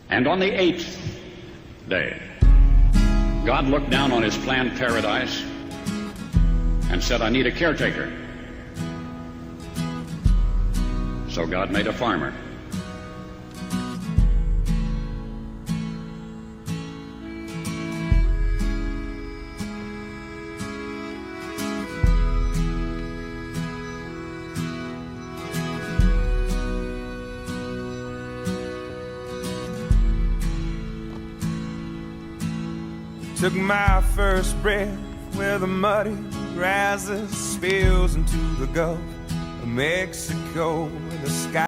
And on the 8th day, God looked down on his planned paradise and said, I need a caretaker. So God made a farmer. Took my first breath where the muddy rises, spills into the Gulf of Mexico, where the sky